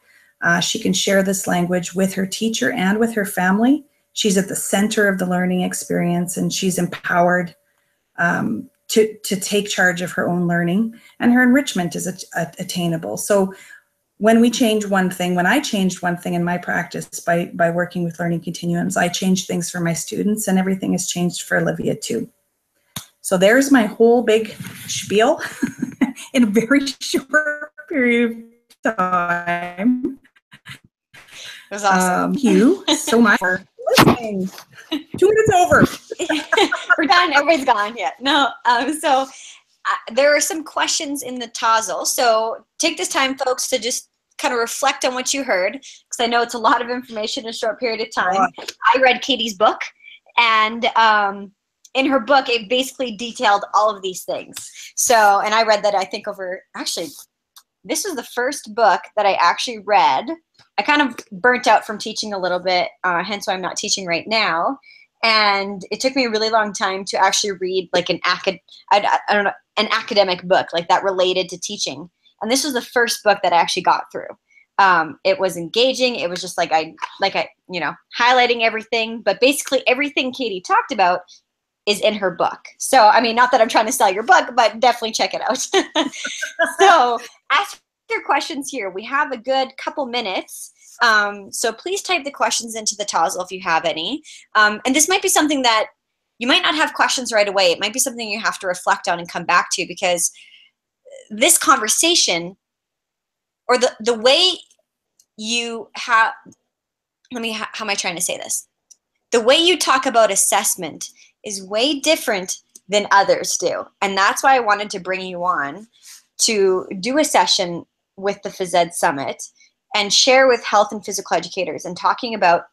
She can share this language with her teacher and with her family. She's at the center of the learning experience, and she's empowered to take charge of her own learning, and her enrichment is attainable. So when we change one thing, when I changed one thing in my practice by working with learning continuums, I changed things for my students, and everything has changed for Olivia too. So there's my whole big spiel in a very short period of time. It was awesome. Thank you so much for listening. 2 minutes over. We're done. Everybody's gone. Yeah. No. So there are some questions in the TOZL. So take this time, folks, to just kind of reflect on what you heard, because I know it's a lot of information in a short period of time. Wow. I read Katie's book, and in her book, it basically detailed all of these things. So, and I read that, I think, actually, this was the first book that I actually read. I kind of burnt out from teaching a little bit, hence why I'm not teaching right now. And it took me a really long time to actually read like an academic book like that related to teaching. And this was the first book that I actually got through. It was engaging. It was just like I highlighting everything, but basically everything Katie talked about is in her book. So, I mean, not that I'm trying to sell your book, but definitely check it out. So ask your questions here. We have a good couple minutes. So please type the questions into the TOZL if you have any. And this might be something that you might not have questions right away. It might be something you have to reflect on and come back to, because this conversation, or the way you have, how am I trying to say this? The way you talk about assessment is way different than others do. And that's why I wanted to bring you on to do a session with the Phys Ed Summit and share with health and physical educators and talking about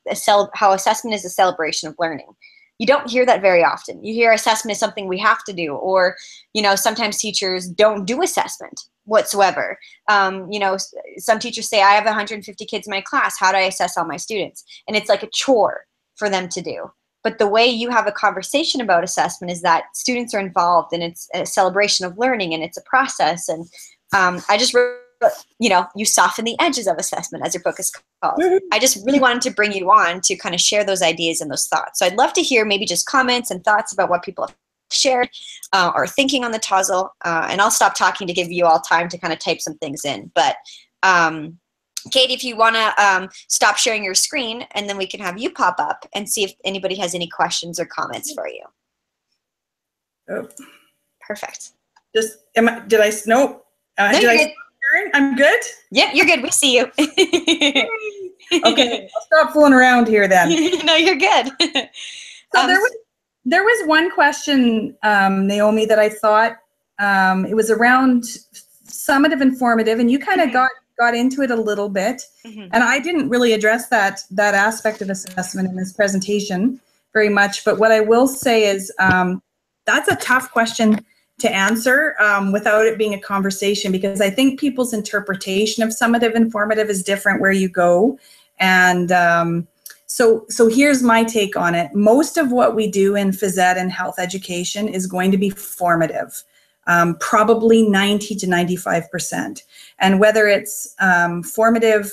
how assessment is a celebration of learning. You don't hear that very often. You hear assessment is something we have to do, or, sometimes teachers don't do assessment whatsoever. Some teachers say, I have 150 kids in my class. How do I assess all my students? And it's like a chore for them to do. But the way you have a conversation about assessment is that students are involved, and it's a celebration of learning, and it's a process. And I just wrote, you soften the edges of assessment, as your book is called. I just really wanted to bring you on to kind of share those ideas and those thoughts. So I'd love to hear maybe just comments and thoughts about what people have shared or thinking on the TOZL. And I'll stop talking to give you all time to kind of type some things in. But Katie, if you want to stop sharing your screen, and then we can have you pop up and see if anybody has any questions or comments for you. Oh. Perfect. No, you're good. I'm good? Yep, you're good. We see you. Okay, I'll stop fooling around here then. No, you're good. So there was one question, Naomi, that I thought it was around summative and formative, and you kind of got into it a little bit. And I didn't really address that aspect of assessment in this presentation very much. But what I will say is that's a tough question to answer without it being a conversation, because I think people's interpretation of summative and formative is different where you go. And so here's my take on it. Most of what we do in phys ed and health education is going to be formative, probably 90 to 95%. And whether it's formative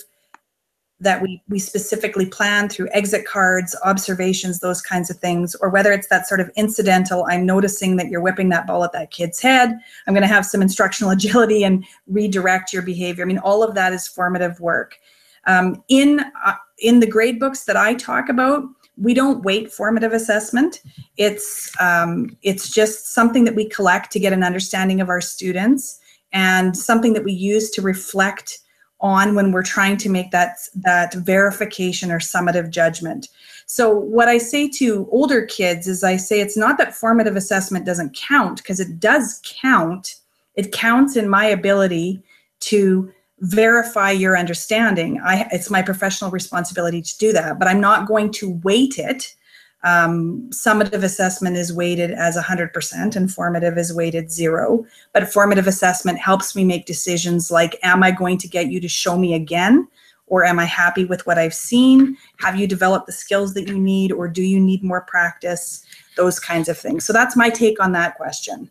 that we specifically plan through exit cards, observations, those kinds of things, or whether it's that sort of incidental, I'm noticing that you're whipping that ball at that kid's head, I'm going to have some instructional agility and redirect your behavior. I mean, all of that is formative work. In the grade books that I talk about, we don't weight formative assessment. It's just something that we collect to get an understanding of our students, and something that we use to reflect on when we're trying to make that verification or summative judgment. So what I say to older kids is I say it's not that formative assessment doesn't count, because it does count. It counts in my ability to verify your understanding. It's my professional responsibility to do that, but I'm not going to weight it. Summative assessment is weighted as 100% and formative is weighted 0. But formative assessment helps me make decisions like, am I going to get you to show me again? Or am I happy with what I've seen? Have you developed the skills that you need, or do you need more practice? Those kinds of things. So that's my take on that question.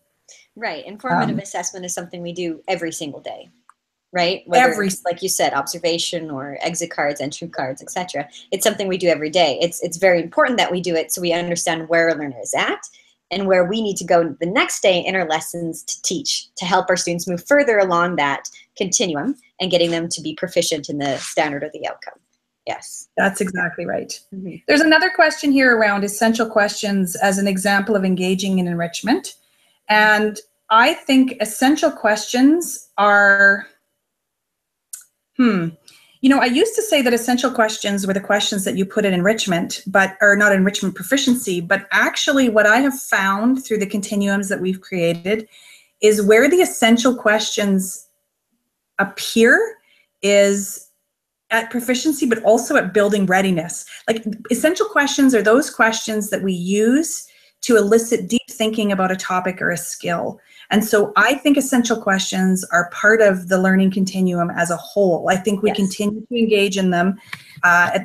Right. And formative assessment is something we do every single day. Right? Whether it's, like you said, observation or exit cards, entry cards, etc. It's something we do every day. It's very important that we do it so we understand where a learner is at and where we need to go the next day in our lessons to teach, to help our students move further along that continuum and getting them to be proficient in the standard or the outcome. Yes. That's exactly right. There's another question here around essential questions as an example of engaging in enrichment. And I think essential questions are... You know, I used to say that essential questions were the questions that you put in enrichment, or not enrichment proficiency, but actually what I have found through the continuums that we've created is where the essential questions appear is at proficiency, but also at building readiness. Like, essential questions are those questions that we use to elicit deep thinking about a topic or a skill. And so I think essential questions are part of the learning continuum as a whole. I think we continue to engage in them.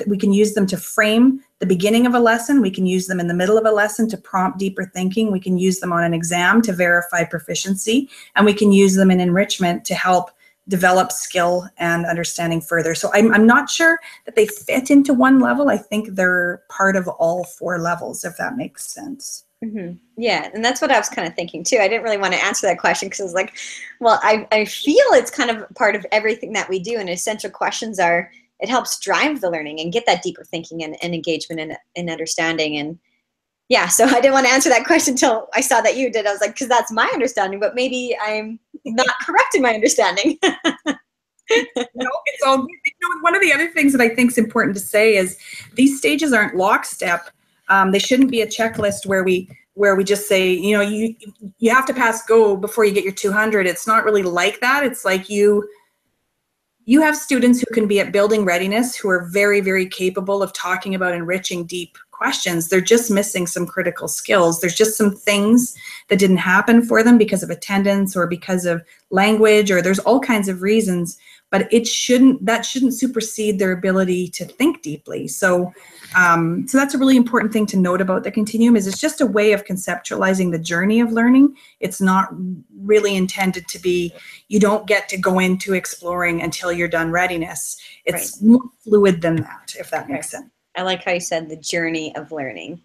We can use them to frame the beginning of a lesson. We can use them in the middle of a lesson to prompt deeper thinking. We can use them on an exam to verify proficiency. And we can use them in enrichment to help develop skill and understanding further. So I'm not sure that they fit into one level. I think they're part of all 4 levels, if that makes sense. Yeah, and that's what I was kind of thinking too. I didn't really want to answer that question because I was like, well, I feel it's kind of part of everything that we do, and essential questions are, it helps drive the learning and get that deeper thinking and engagement and understanding. And yeah, so I didn't want to answer that question until I saw that you did. I was like, because that's my understanding, but maybe I'm not correct in my understanding. No, it's all good. You know, one of the other things that I think is important to say is these stages aren't lockstep. They shouldn't be a checklist where we just say, you know, you have to pass go before you get your 200. It's not really like that. It's like you have students who can be at building readiness, who are very, very capable of talking about enriching deep questions. They're just missing some critical skills. There's just some things that didn't happen for them because of attendance or because of language, or there's all kinds of reasons, but that shouldn't supersede their ability to think deeply. So that's a really important thing to note about the continuum, is it's just a way of conceptualizing the journey of learning. It's not really intended to be, you don't get to go into exploring until you're done readiness. It's more fluid than that, if that makes sense. I like how you said the journey of learning.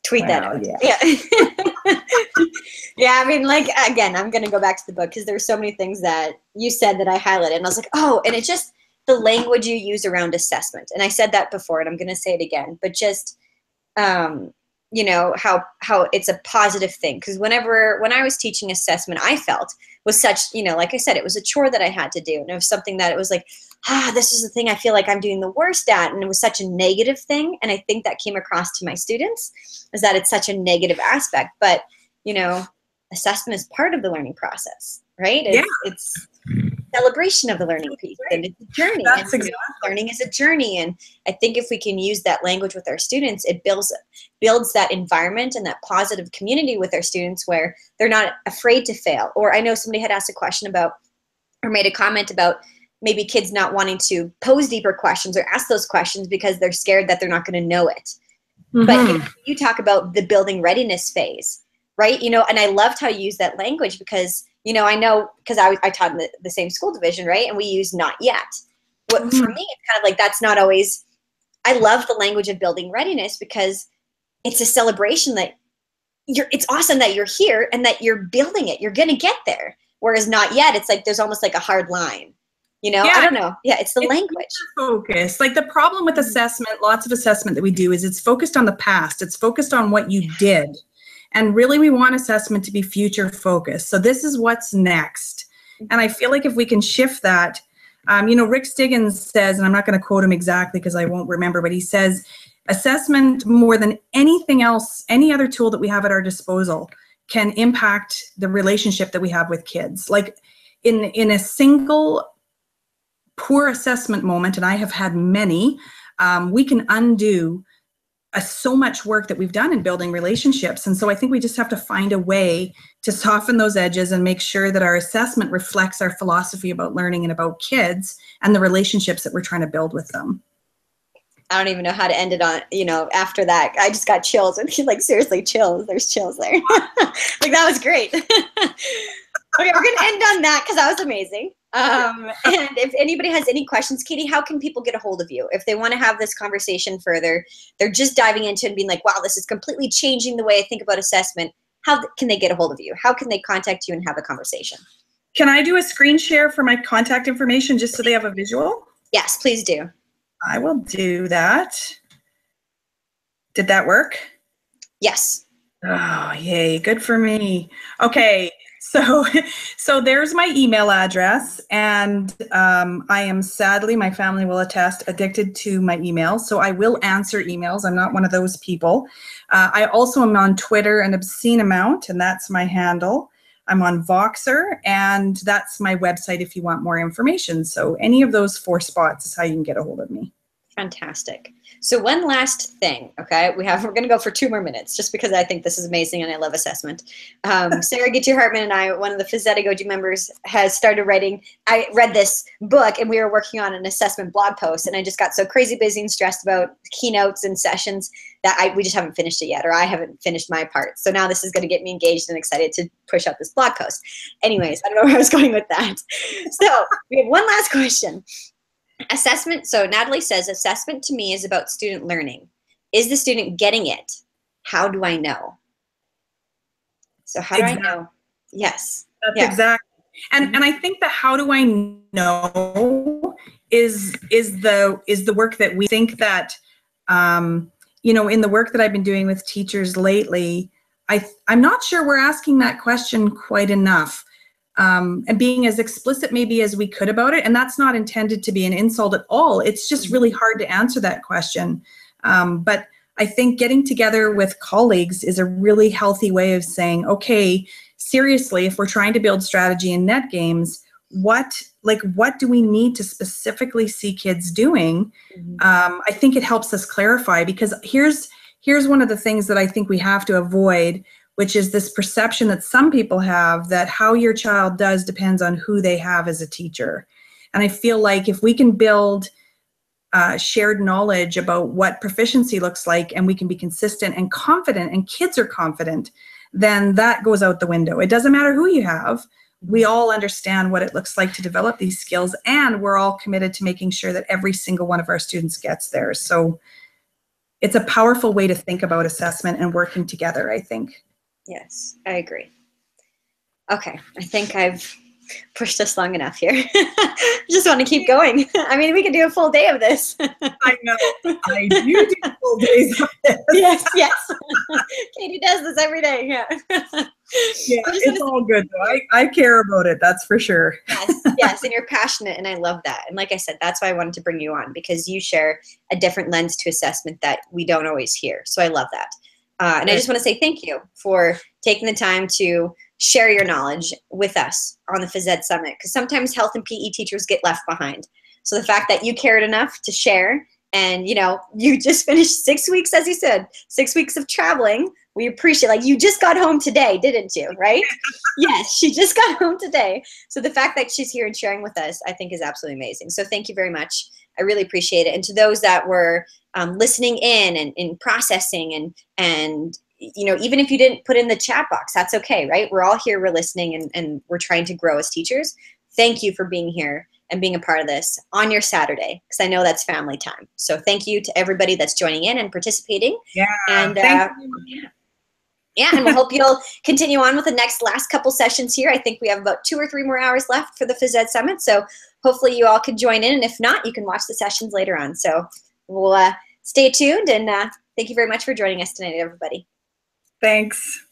Tweet that out. Yeah. Yeah, I mean, like, again, I'm going to go back to the book because there's so many things that you said that I highlighted. And I was like, oh, and it's just the language you use around assessment. And I said that before, and I'm going to say it again. But just, you know, how it's a positive thing. Because when I was teaching assessment, I felt was such, you know, like I said, it was a chore that I had to do. And it was something that it was like, this is the thing I feel like I'm doing the worst at. And it was such a negative thing. And I think that came across to my students, is that it's such a negative aspect. But, assessment is part of the learning process, right? It's celebration of the learning piece, and it's a journey. That's and, learning is a journey. And I think if we can use that language with our students, it builds that environment and that positive community with our students where they're not afraid to fail. Or I know somebody had asked a question about, or made a comment about, maybe kids not wanting to pose deeper questions or ask those questions because they're scared that they're not going to know it. But you talk about the building readiness phase, right? And I loved how you use that language because, I know, because I taught in the same school division, right? And we use not yet. For me, it's kind of like, that's not always, I love the language of building readiness because it's a celebration that it's awesome that you're here and that you're building it. You're going to get there. Whereas not yet, it's like, there's almost like a hard line. I don't know. Yeah, it's the language. Focus. Like the problem with assessment, lots of assessment that we do is it's focused on the past. It's focused on what you did. And really we want assessment to be future focused. So this is what's next. And I feel like if we can shift that, Rick Stiggins says, and I'm not going to quote him exactly because I won't remember, but he says, assessment more than anything else, any other tool that we have at our disposal can impact the relationship that we have with kids. Like in a single poor assessment moment, and I have had many, we can undo so much work that we've done in building relationships. And so I think we just have to find a way to soften those edges and make sure that our assessment reflects our philosophy about learning and about kids and the relationships that we're trying to build with them. I don't even know how to end it on, after that. I just got chills. Like, seriously, chills. There's chills there. Like, that was great. Okay, we're going to end on that because that was amazing. And if anybody has any questions, Katie, how can people get a hold of you? If they want to have this conversation further, they're just diving into it and being like, wow, this is completely changing the way I think about assessment. How can they get a hold of you? How can they contact you and have a conversation? Can I do a screen share for my contact information just so they have a visual? Yes, please do. I will do that. Did that work? Yes. Oh, yay. Good for me. Okay. So there's my email address, and I am sadly, my family will attest, addicted to my email. So I will answer emails. I'm not one of those people. I also am on Twitter an obscene amount, and that's my handle. I'm on Voxer, and that's my website if you want more information. So any of those 4 spots is how you can get a hold of me. Fantastic. So one last thing, okay? We're going to go for 2 more minutes just because I think this is amazing and I love assessment. Sarah Getty-Hartman and I, one of the Phys-Ed members, has started writing. I read this book and we were working on an assessment blog post, and I just got so crazy busy and stressed about keynotes and sessions that we just haven't finished it yet, or I haven't finished my part. So now this is going to get me engaged and excited to push out this blog post. Anyways, I don't know where I was going with that. So we have one last question. Assessment. So Natalie says, assessment to me is about student learning. Is the student getting it? How do I know? So how do I know? Yes. That's exactly. And I think the how do I know is the work that we think that, in the work that I've been doing with teachers lately, I'm not sure we're asking that question quite enough. And being as explicit maybe as we could about it. And that's not intended to be an insult at all. It's just really hard to answer that question. But I think getting together with colleagues is a really healthy way of saying, okay, seriously, if we're trying to build strategy in net games, what do we need to specifically see kids doing? I think it helps us clarify, because here's one of the things that I think we have to avoid, which is this perception that some people have that how your child does depends on who they have as a teacher. And I feel like if we can build shared knowledge about what proficiency looks like, and we can be consistent and confident, and kids are confident, then that goes out the window. It doesn't matter who you have. We all understand what it looks like to develop these skills, and we're all committed to making sure that every single one of our students gets there. So it's a powerful way to think about assessment and working together, I think. Yes, I agree. Okay, I think I've pushed us long enough here. I just want to keep going. I mean, we could do a full day of this. I know. I do full days of this. Yes. Katie does this every day. Yeah. Yeah, it's all good though. I care about it, that's for sure. Yes, and you're passionate, and I love that. And like I said, that's why I wanted to bring you on, because you share a different lens to assessment that we don't always hear. So I love that. And I just want to say thank you for taking the time to share your knowledge with us on the Phys Ed Summit, because sometimes health and PE teachers get left behind. So the fact that you cared enough to share, and you just finished 6 weeks, as you said, 6 weeks of traveling. We appreciate, like, you just got home today, didn't you? Right? Yes, she just got home today. So the fact that she's here and sharing with us, I think, is absolutely amazing. So thank you very much. I really appreciate it. And to those that were listening in and processing, and even if you didn't put in the chat box, that's okay, right? We're all here, we're listening, and we're trying to grow as teachers. Thank you for being here and being a part of this on your Saturday, because I know that's family time. So thank you to everybody that's joining in and participating. Yeah, and thank you. Yeah, and we hope you'll continue on with the last couple sessions here. I think we have about 2 or 3 more hours left for the Phys Ed Summit, so hopefully you all can join in, and if not, you can watch the sessions later on. So we'll stay tuned, and thank you very much for joining us tonight, everybody. Thanks.